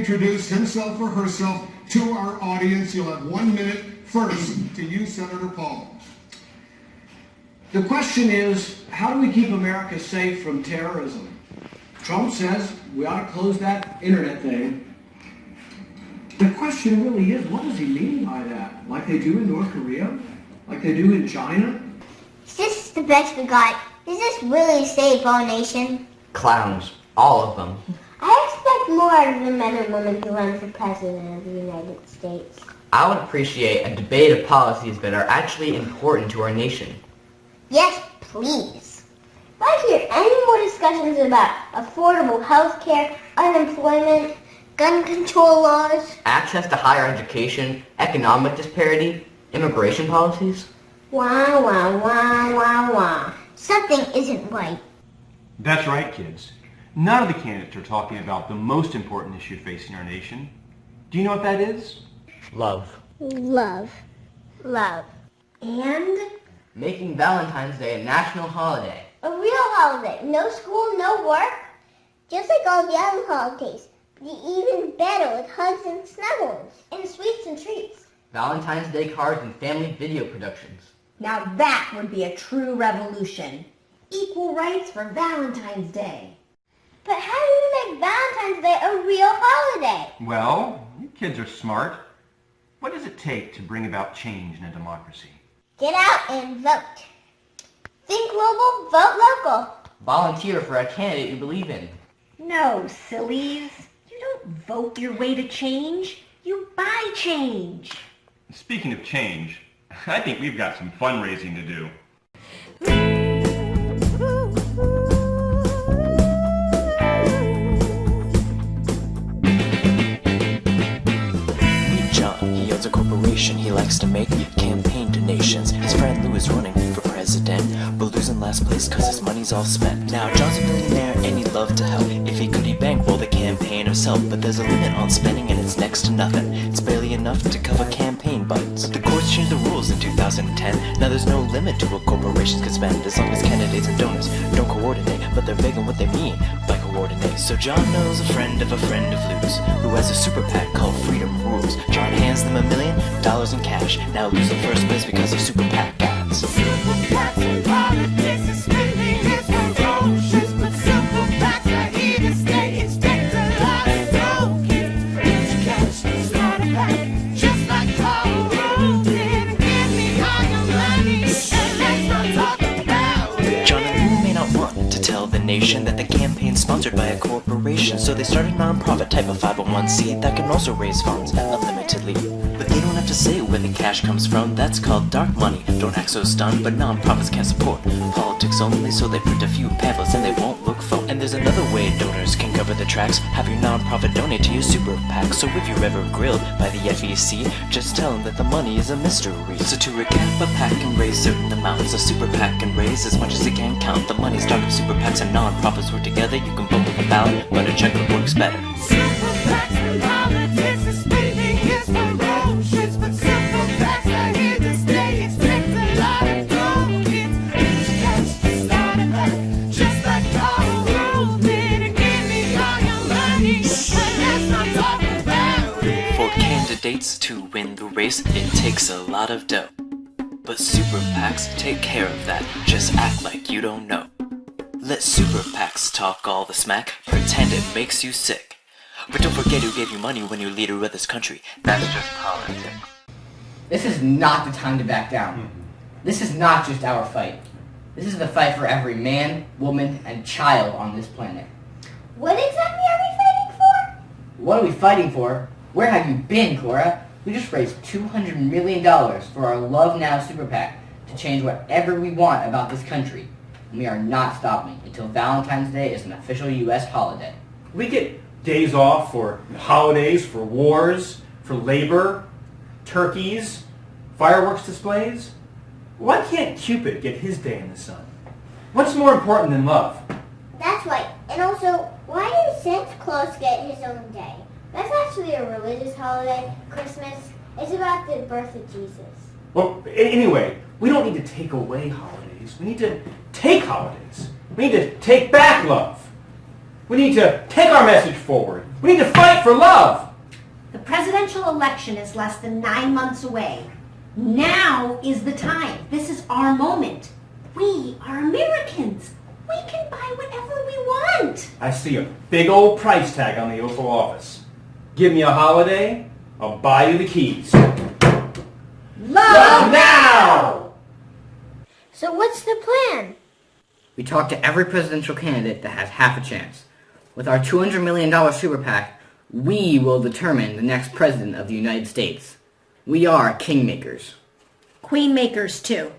Introduce himself or herself to our audience. You'll have 1 minute first to you, Senator Paul. The question is, how do we keep America safe from terrorism? Trump says we ought to close that internet thing. The question really is, what does he mean by that? Like they do in North Korea? Like they do in China? Is this the best we got? Does this really save our nation? Clowns. All of them. I expect more out of the men and women who run for president of the United States. I would appreciate a debate of policies that are actually important to our nation. Yes, please. If I hear any more discussions about affordable health care, unemployment, gun control laws, Access to higher education, economic disparity, immigration policies. wah, wah, wah, wah, wah. Something isn't right. That's right, kids. None of the candidates are talking about the most important issue facing our nation. Do you know what that is? Love. Love. Love. And Making Valentine's Day a national holiday. a real holiday. No school, no work. Just like all the other holidays. But even better with hugs and snuggles. And sweets and treats. Valentine's Day cards and family video productions. Now that would be a true revolution. Equal rights for Valentine's Day. But how do you make Valentine's Day a real holiday? Well, you kids are smart. What does it take to bring about change in a democracy? Get out and vote. Think global, vote local. Volunteer for a candidate you believe in. No, sillies. You don't vote your way to change. You buy change. Speaking of change, I think we've got some fundraising to do. He owns a corporation, he likes to make campaign donations. His friend Lou is running for president, but losing last place cause his money's all spent. Now John's a millionaire and he'd love to help. If he could, he'd bankroll the campaign himself. But there's a limit on spending and it's next to nothing. It's barely enough to cover campaign budgets. The courts changed the rules in 2010. Now there's no limit to what corporations can spend, as long as candidates and donors don't coordinate. But they're vague on what they mean by coordinate. So John knows a friend of Lou's, who has a super PAC called Freedom Rules. John hands them $1 million in cash. Now Lou's in first place because of super PAC ads. Super PACs and politics and spending is ferocious, but super PACs are here to stay. Expect a lot of dough. Get your cash, start a PAC, just like Paul did. Give me all your money, and let's not talk about it. John and Lou may not want to tell the nation that the campaign's sponsored by a corporation, so they started a non-profit type of 501c that can also raise funds unlimitedly. But they don't have to say where the cash comes from, that's called dark money. Don't act so stunned, but non-profits can't support politics only, so they print a few pamphlets and they won't look phony. And there's another way donors can cover the tracks. Have your non-profit donate to your super PAC. So if you're ever grilled by the FEC, just tell them that the money is a mystery. So to recap, a PAC can raise certain amounts. A super PAC can raise as much as it can count. The money started super PACs and non-profits work together. You can vote with a ballot, but a checkbook works better. Super PACs and politics and spending is ferocious, but super PACs are here to stay. Expect a lot of dough. Get your cash, start a PAC, just like Paul did. And give me all your money, and let's not talk about it. For candidates to win the race, it takes a lot of dough. But super PACs take care of that. Just act like you don't know. Let super PACs talk all the smack, pretend it makes you sick. But don't forget who gave you money when you're leader of this country. That's just politics. This is not the time to back down. This is not just our fight. This is the fight for every man, woman, and child on this planet. What exactly are we fighting for? What are we fighting for? Where have you been, Cora? We just raised $200 million for our Love Now Super PAC to change whatever we want about this country. And we are not stopping until Valentine's Day is an official U.S. holiday. We get days off for holidays, for wars, for labor, turkeys, fireworks displays. Why can't Cupid get his day in the sun? What's more important than love? That's right. And also, why does Santa Claus get his own day? That's actually a religious holiday. Christmas is about the birth of Jesus. Well, anyway, we don't need to take away holidays. We need to take holidays. We need to take back love. We need to take our message forward. We need to fight for love. The presidential election is less than 9 months away. Now is the time. This is our moment. We are Americans. We can buy whatever we want. I see a big old price tag on the Oval Office. Give me a holiday, I'll buy you the keys. Love now! So what's the plan? We talk to every presidential candidate that has half a chance. With our $200 million super PAC, we will determine the next president of the United States. We are kingmakers. Queenmakers, too.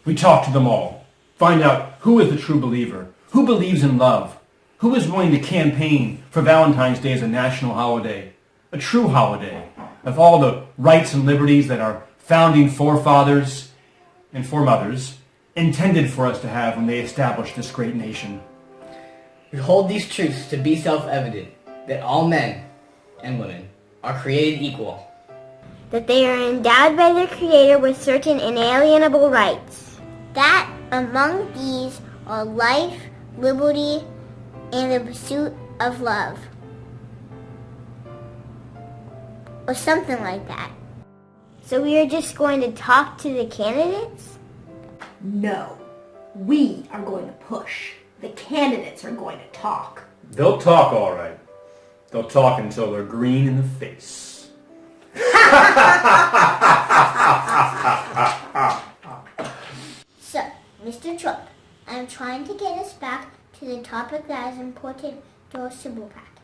We talk to them all. Find out who is the true believer, who believes in love, who is willing to campaign for Valentine's Day as a national holiday, a true holiday of all the rights and liberties that our founding forefathers and foremothers intended for us to have when they established this great nation. We hold these truths to be self-evident, that all men and women are created equal. That they are endowed by their Creator with certain inalienable rights. That among these are life, liberty, and the pursuit of love. Or something like that. So we are just going to talk to the candidates? No. We are going to push. The candidates are going to talk. They'll talk all right. They'll talk until they're green in the face. So, Mr. Trump, I'm trying to get us back to the topic that is important to our Super PAC.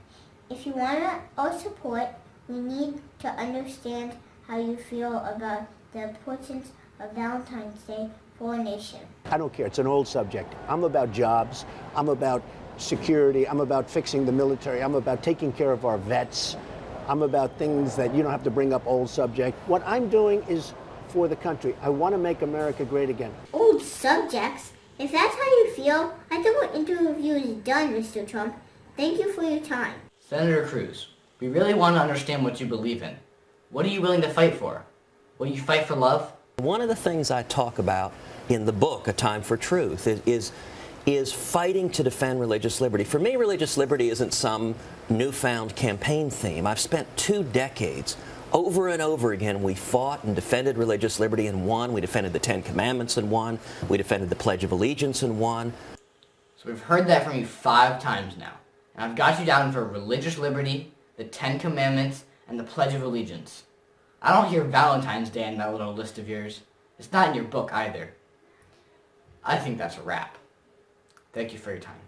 If you want our support, we need to understand how you feel about the importance of Valentine's Day for our nation. I don't care. It's an old subject. I'm about jobs. I'm about security. I'm about fixing the military. I'm about taking care of our vets. I'm about things that you don't have to bring up old subject. What I'm doing is for the country. I want to make America great again. Old subjects? If that's how you feel, I think our interview is done, Mr. Trump. Thank you for your time. Senator Cruz, we really want to understand what you believe in. What are you willing to fight for? Will you fight for love? One of the things I talk about in the book, A Time for Truth, is fighting to defend religious liberty. For me, religious liberty isn't some newfound campaign theme. I've spent 2 decades, over and over again, we fought and defended religious liberty and won. We defended the 10 Commandments and won. We defended the Pledge of Allegiance and won. So we've heard that from you 5 times now. And I've got you down for religious liberty, the 10 Commandments, and the Pledge of Allegiance. I don't hear Valentine's Day in that little list of yours. It's not in your book either. I think that's a wrap. Thank you for your time.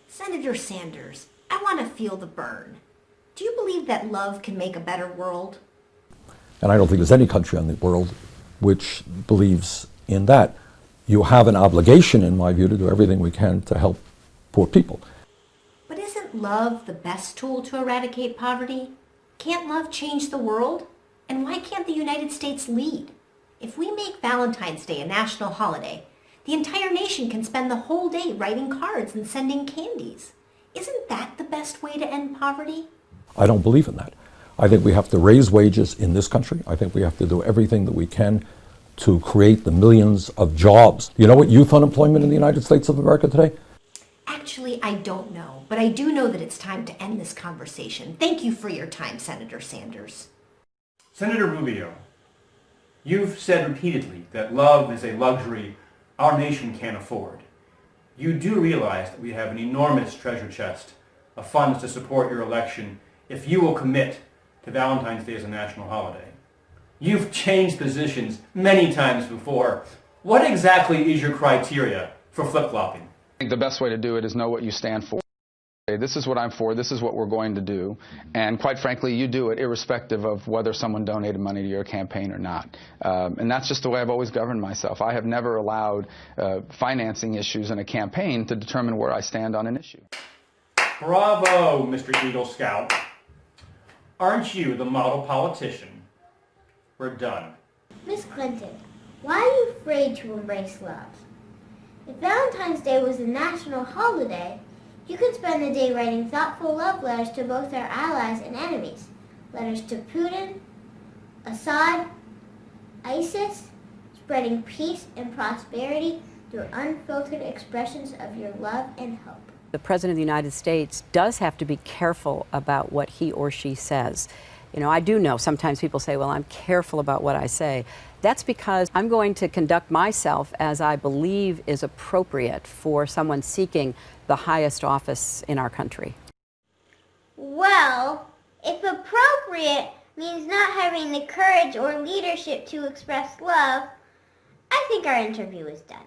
Senator Sanders, I want to feel the burn. Do you believe that love can make a better world? And I don't think there's any country in the world which believes in that. You have an obligation, in my view, to do everything we can to help poor people. But isn't love the best tool to eradicate poverty? Can't love change the world? And why can't the United States lead? If we make Valentine's Day a national holiday, the entire nation can spend the whole day writing cards and sending candies. Isn't that the best way to end poverty? I don't believe in that. I think we have to raise wages in this country. I think we have to do everything that we can to create the millions of jobs. You know what youth unemployment in the United States of America today? Actually, I don't know, but I do know that it's time to end this conversation. Thank you for your time, Senator Sanders. Senator Rubio, you've said repeatedly that love is a luxury our nation can't afford. You do realize that we have an enormous treasure chest of funds to support your election if you will commit to Valentine's Day as a national holiday. You've changed positions many times before. What exactly is your criteria for flip-flopping? I think the best way to do it is know what you stand for. This is what I'm for, this is what we're going to do, and quite frankly, you do it irrespective of whether someone donated money to your campaign or not. And that's just the way I've always governed myself. I have never allowed financing issues in a campaign to determine where I stand on an issue. Bravo, Mr. Eagle Scout. Aren't you the model politician? We're done. Miss Clinton, why are you afraid to embrace love? If Valentine's Day was a national holiday, you could spend the day writing thoughtful love letters to both our allies and enemies. Letters to Putin, Assad, ISIS, spreading peace and prosperity through unfiltered expressions of your love and hope. The President of the United States does have to be careful about what he or she says. You know, I do know sometimes people say, well, I'm careful about what I say. That's because I'm going to conduct myself as I believe is appropriate for someone seeking the highest office in our country. Well, if appropriate means not having the courage or leadership to express love, I think our interview is done.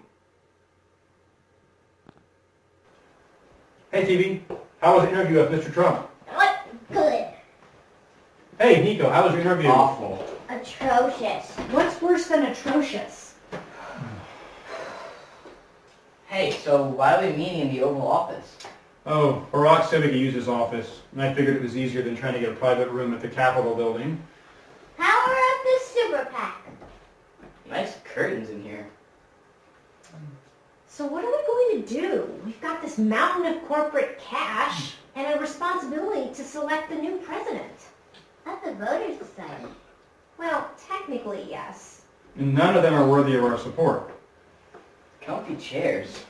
Hey, TV, how was the interview with Mr. Trump? What? Good. Hey, Nico, how was your interview? Awful. Atrocious. What's worse than atrocious? Hey, so why are we meeting in the Oval Office? Oh, Barack said we could use his office, and I figured it was easier than trying to get a private room at the Capitol building. Power up the super PAC. Nice curtains in here. So what are we going to do? We've got this mountain of corporate cash and a responsibility to select the new president. Let the voters decide. Well, technically, yes. And none of them are worthy of our support. Comfy chairs.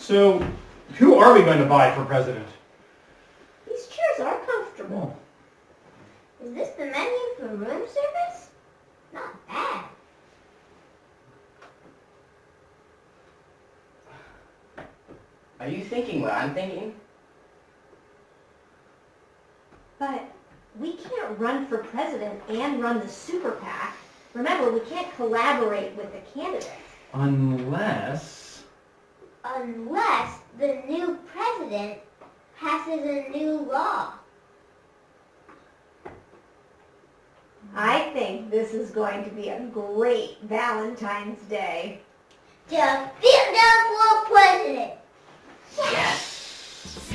So, who are we going to buy for president? These chairs are comfortable. Is this the menu for room service? Not bad. Are you thinking what I'm thinking? But we can't run for president and run the super PAC. Remember, we can't collaborate with the candidate. Unless The new president passes a new law. I think this is going to be a great Valentine's Day. DiFieldo for president. Yes!